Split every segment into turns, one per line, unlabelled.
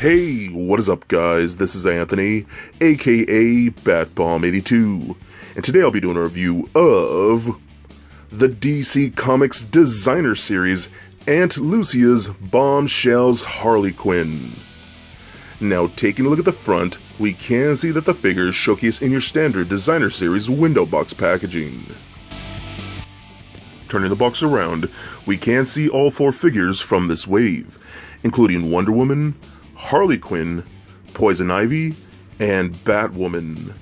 Hey, what is up guys? This is Anthony, aka BatBomb82, and today I'll be doing a review of the DC Comics Designer Series Aunt Lucia's Bombshells Harley Quinn. Now, taking a look at the front, we can see that the figures showcase in your standard Designer Series window box packaging. Turning the box around, we can see all four figures from this wave, including Wonder Woman, Harley Quinn, Poison Ivy, and Batwoman.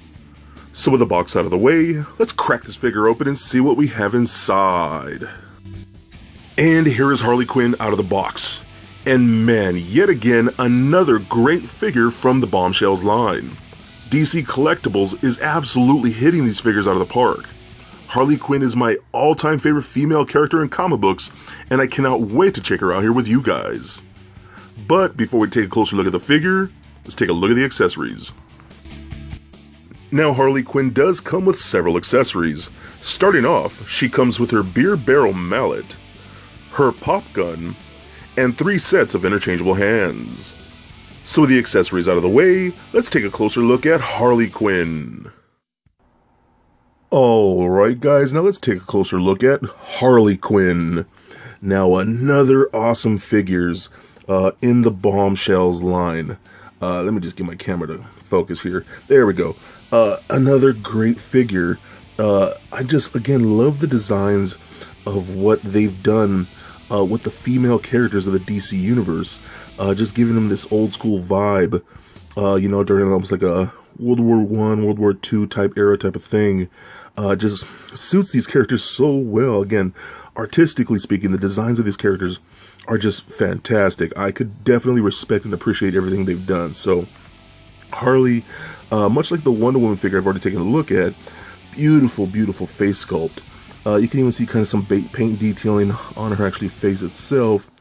So with the box out of the way, let's crack this figure open and see what we have inside. And here is Harley Quinn out of the box. And man, yet again, another great figure from the Bombshells line. DC Collectibles is absolutely hitting these figures out of the park. Harley Quinn is my all-time favorite female character in comic books, and I cannot wait to check her out here with you guys. But before we take a closer look at the figure, let's take a look at the accessories. Now, Harley Quinn does come with several accessories. Starting off, she comes with her beer barrel mallet, her pop gun, and 3 sets of interchangeable hands. So with the accessories out of the way, let's take a closer look at Harley Quinn. Alright guys, now let's take a closer look at Harley Quinn. Now another awesome figures in the Bombshells line. Let me just get my camera to focus here. There we go. Another great figure. I just, again, love the designs of what they've done with the female characters of the DC universe. Just giving them this old school vibe, you know, during almost like a World War I, World War II type era type of thing. Just suits these characters so well. Again, artistically speaking, the designs of these characters are just fantastic. I could definitely respect and appreciate everything they've done. So, Harley, much like the Wonder Woman figure I've already taken a look at, beautiful, beautiful face sculpt. You can even see kind of some paint detailing on her actually face itself.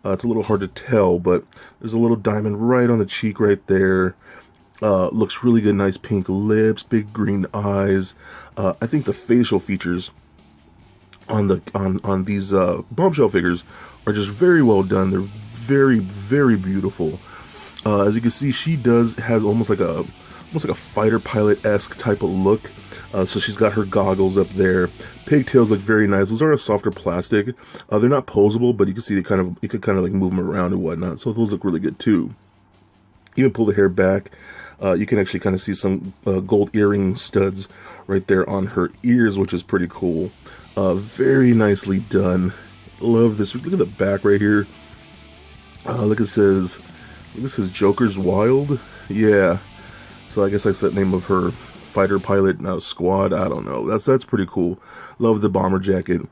It's a little hard to tell, but there's a little diamond right on the cheek right there. Looks really good, nice pink lips, big green eyes. I think the facial features on these bombshell figures are just very well done. They're very, very beautiful. As you can see, she has almost like a fighter pilot-esque type of look. So she's got her goggles up there. Pigtails look very nice. Those are a softer plastic. They're not posable, but you can see you could kind of like move them around and whatnot. So those look really good too. Even pull the hair back. You can actually kind of see some gold earring studs right there on her ears, which is pretty cool. Very nicely done. Love this. Look at the back right here. Look, it says Joker's Wild. Yeah. So I guess that's the name of her fighter pilot squad. I don't know. That's pretty cool. Love the bomber jacket.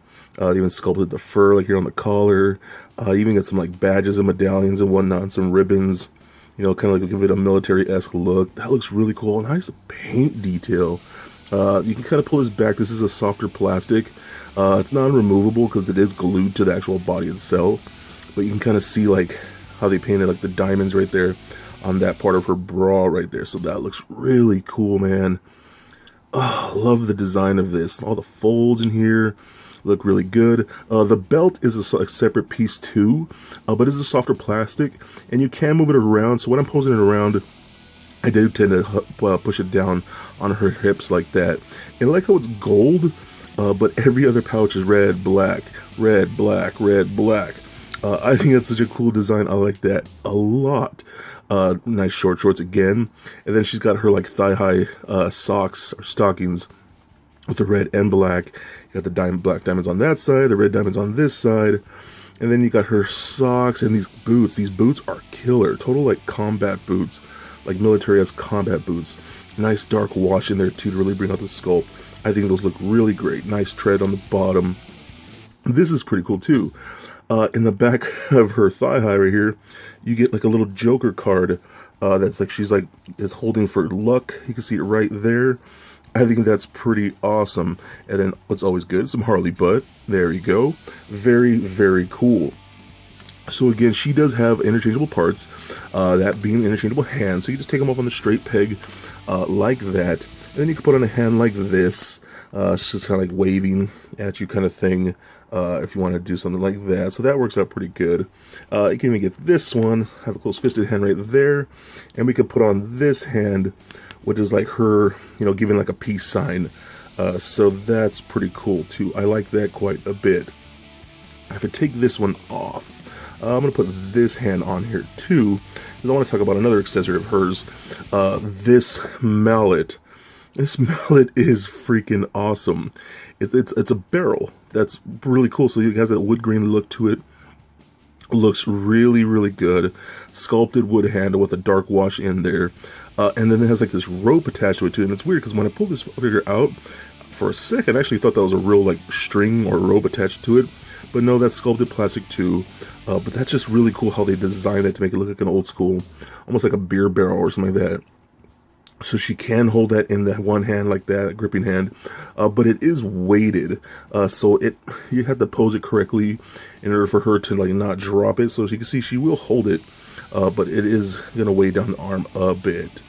Even sculpted the fur like here on the collar. Even got some like badges and medallions and whatnot, and some ribbons. You know, kind of like give it a military-esque look. That looks really cool. Nice paint detail. You can kind of pull this back. This is a softer plastic. It's non-removable because it is glued to the actual body itself. But you can kind of see like how they painted like the diamonds right there on that part of her bra right there. So that looks really cool, man. Oh, love the design of this. All the folds in here look really good. The belt is a separate piece too, but it's a softer plastic, and you can move it around. So when I'm posing it around, I do tend to push it down on her hips like that. And I like how it's gold, but every other pouch is red, black, red, black, red, black. I think that's such a cool design. I like that a lot. Nice short shorts again. And then she's got her like thigh-high socks or stockings with the red and black. You got the black diamonds on that side, the red diamonds on this side. And then you got her socks and these boots. These boots are killer. Total like combat boots. Like military-esque combat boots. Nice dark wash in there too to really bring out the sculpt. I think those look really great. Nice tread on the bottom. This is pretty cool too. In the back of her thigh-high right here, you get like a little Joker card that's like she's like is holding for luck. You can see it right there. I think that's pretty awesome. And then what's always good, some Harley butt. There you go. Very, very cool. So again, she does have interchangeable parts, that being interchangeable hands. So you just take them off on the straight peg like that. And then you can put on a hand like this. It's just kind of like waving at you kind of thing, if you want to do something like that. So that works out pretty good. You can even get this one, have a close-fisted hand right there, and we could put on this hand, which is like her, you know, giving like a peace sign. So that's pretty cool too. I like that quite a bit. If I take this one off, I'm going to put this hand on here too, because I want to talk about another accessory of hers, this mallet. This mallet is freaking awesome. It's a barrel. That's really cool. So it has that wood grain look to it. Looks really, really good. Sculpted wood handle with a dark wash in there. And then it has like this rope attached to it too. And it's weird because when I pulled this figure out, for a second I actually thought that was a real like string or rope attached to it. But no, that's sculpted plastic too. But that's just really cool how they designed it to make it look like an old school, almost like a beer barrel or something like that. So she can hold that in that one hand like that, gripping hand, but it is weighted, so you have to pose it correctly in order for her to like not drop it. So as you can see, she will hold it, but it is gonna weigh down the arm a bit.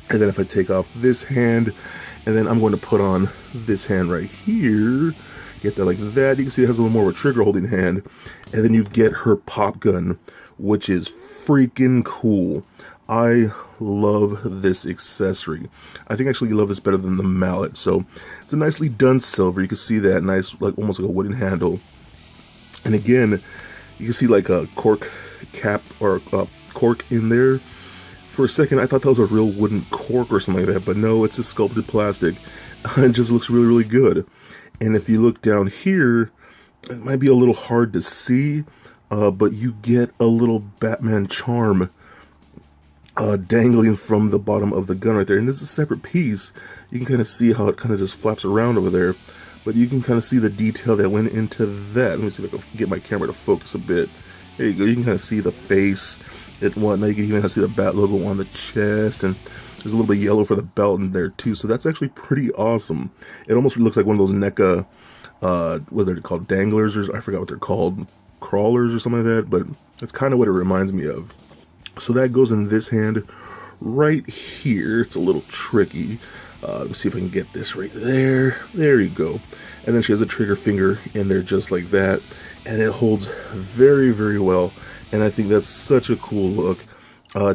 And then if I take off this hand, and then I'm going to put on this hand right here, get that like that. You can see it has a little more of a trigger holding hand, and then you get her pop gun, which is freaking cool. I love this accessory. I think actually you love this better than the mallet. So it's a nicely done silver. You can see that nice, like almost like a wooden handle. And again, you can see like a cork cap or a cork in there. For a second, I thought that was a real wooden cork or something like that, but no, it's just sculpted plastic. It just looks really, really good. And if you look down here, it might be a little hard to see, but you get a little Batman charm dangling from the bottom of the gun right there. And this is a separate piece. You can kind of see how it kind of just flaps around over there, but you can kind of see the detail that went into that. Let me see if I can get my camera to focus a bit. There you go. You can kind of see the face and whatnot. You can even kind of see the Bat logo on the chest, and there's a little bit of yellow for the belt in there too. So that's actually pretty awesome. It almost looks like one of those NECA, what are they called, danglers, or I forgot what they're called, crawlers or something like that, but that's kind of what it reminds me of. So that goes in this hand right here. It's a little tricky. Let's see if I can get this right there. There you go. And then she has a trigger finger in there just like that. And it holds very, very well. And I think that's such a cool look.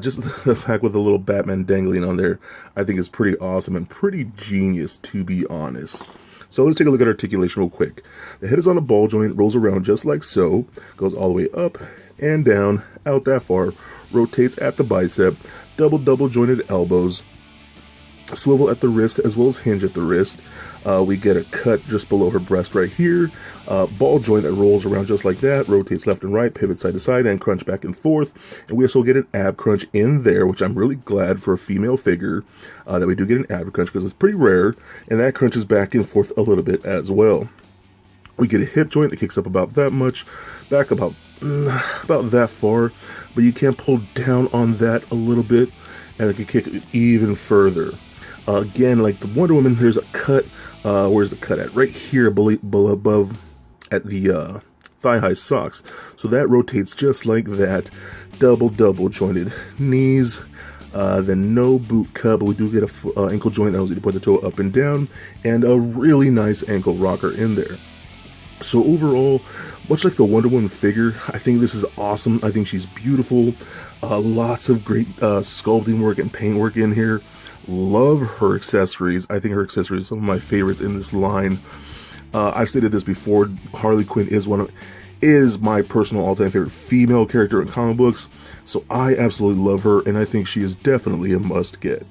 Just the fact with the little Batman dangling on there, I think is pretty awesome and pretty genius, to be honest. So let's take a look at articulation real quick. The head is on a ball joint, rolls around just like so, goes all the way up and down, out that far, rotates at the bicep, double jointed elbows, swivel at the wrist as well as hinge at the wrist. We get a cut just below her breast right here. Ball joint that rolls around just like that, rotates left and right, pivot side to side, and crunch back and forth. And we also get an ab crunch in there, which I'm really glad for a female figure that we do get an ab crunch, because it's pretty rare, and that crunches back and forth a little bit as well. We get a hip joint that kicks up about that much, back about that far, but you can pull down on that a little bit, and it can kick even further. Again, like the Wonder Woman, there's a cut. Where's the cut at? Right here, above at the thigh-high socks. So that rotates just like that. Double jointed knees. Then no boot cut, but we do get a ankle joint that allows you to put the toe up and down, and a really nice ankle rocker in there. So overall, much like the Wonder Woman figure, I think this is awesome. I think she's beautiful. Lots of great sculpting work and paint work in here. Love her accessories. I think her accessories are some of my favorites in this line. I've stated this before. Harley Quinn is my personal all-time favorite female character in comic books. So I absolutely love her, and I think she is definitely a must-get.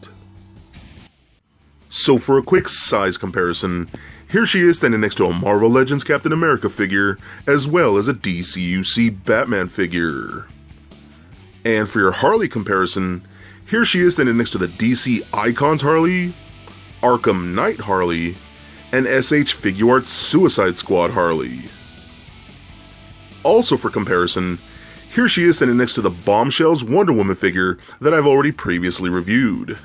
So for a quick size comparison, here she is standing next to a Marvel Legends Captain America figure, as well as a DCUC Batman figure. And for your Harley comparison, here she is standing next to the DC Icons Harley, Arkham Knight Harley, and SH Figuarts Suicide Squad Harley. Also for comparison, here she is standing next to the Bombshells Wonder Woman figure that I've already previously reviewed.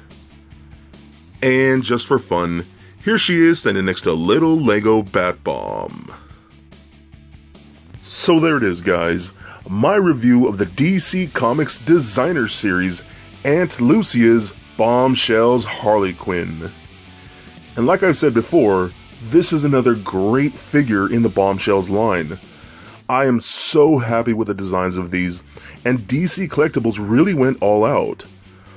And just for fun, here she is standing next to little Lego Bat Bomb. So there it is, guys. My review of the DC Comics Designer Series Aunt Lucia's Bombshells Harley Quinn. And like I've said before, this is another great figure in the Bombshells line. I am so happy with the designs of these, and DC Collectibles really went all out.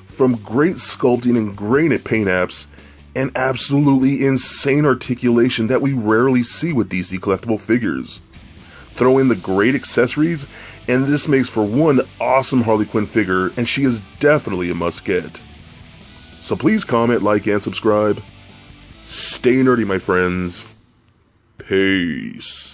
From great sculpting and granite paint apps, and absolutely insane articulation that we rarely see with DC Collectible figures. Throw in the great accessories, and this makes for one awesome Harley Quinn figure, and she is definitely a must-get. So please comment, like, and subscribe. Stay nerdy, my friends. Peace.